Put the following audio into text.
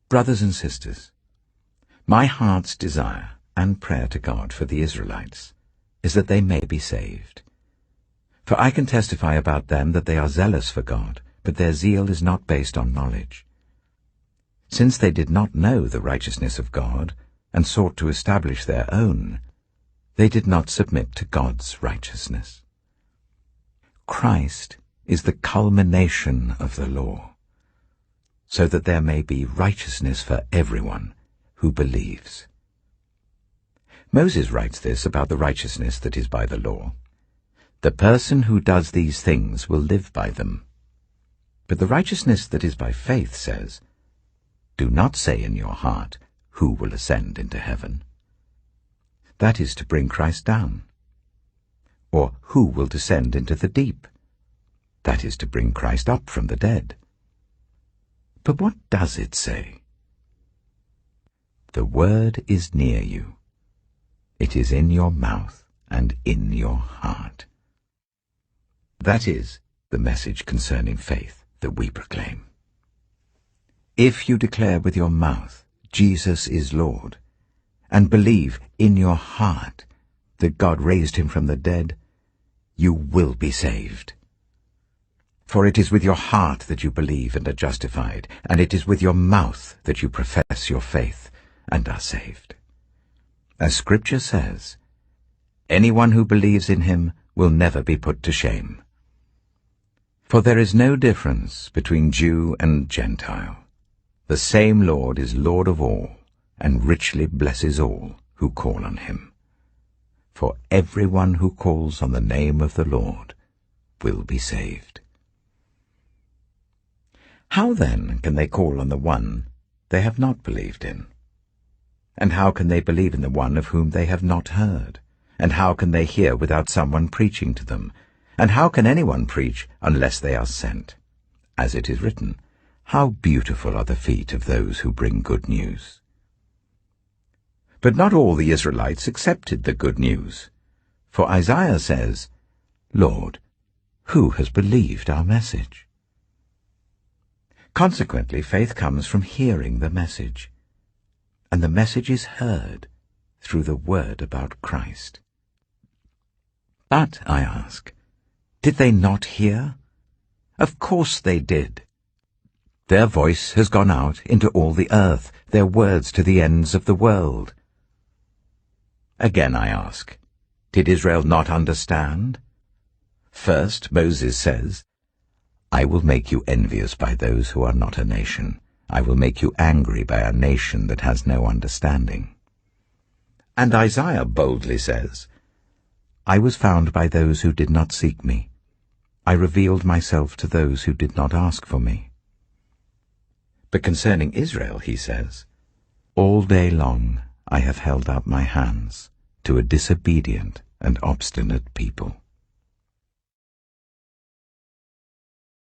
Brothers and sisters, my heart's desire and prayer to God for the Israelites is that they may be saved. For I can testify about them that they are zealous for God, but their zeal is not based on knowledge. Since they did not know the righteousness of God and sought to establish their own, they did not submit to God's righteousness. Christ is the culmination of the law, so that there may be righteousness for everyone who believes. Moses writes this about the righteousness that is by the law. The person who does these things will live by them. But the righteousness that is by faith says, do not say in your heart, who will ascend into heaven? That is to bring Christ down. Or who will descend into the deep? That is to bring Christ up from the dead. But what does it say? The word is near you. It is in your mouth and in your heart. That is the message concerning faith that we proclaim. If you declare with your mouth, Jesus is Lord, and believe in your heart that God raised him from the dead, you will be saved. For it is with your heart that you believe and are justified, and it is with your mouth that you profess your faith and are saved. As Scripture says, anyone who believes in him will never be put to shame. For there is no difference between Jew and Gentile. The same Lord is Lord of all, and richly blesses all who call on him. For everyone who calls on the name of the Lord will be saved. How then can they call on the one they have not believed in? And how can they believe in the one of whom they have not heard? And how can they hear without someone preaching to them? And how can anyone preach unless they are sent? As it is written, how beautiful are the feet of those who bring good news. But not all the Israelites accepted the good news. For Isaiah says, Lord, who has believed our message? Consequently, faith comes from hearing the message, and the message is heard through the word about Christ. But, I ask, did they not hear? Of course they did. Their voice has gone out into all the earth, their words to the ends of the world. Again I ask, did Israel not understand? First, Moses says, I will make you envious by those who are not a nation. I will make you angry by a nation that has no understanding. And Isaiah boldly says, I was found by those who did not seek me. I revealed myself to those who did not ask for me. But concerning Israel, he says, all day long I have held out my hands to a disobedient and obstinate people.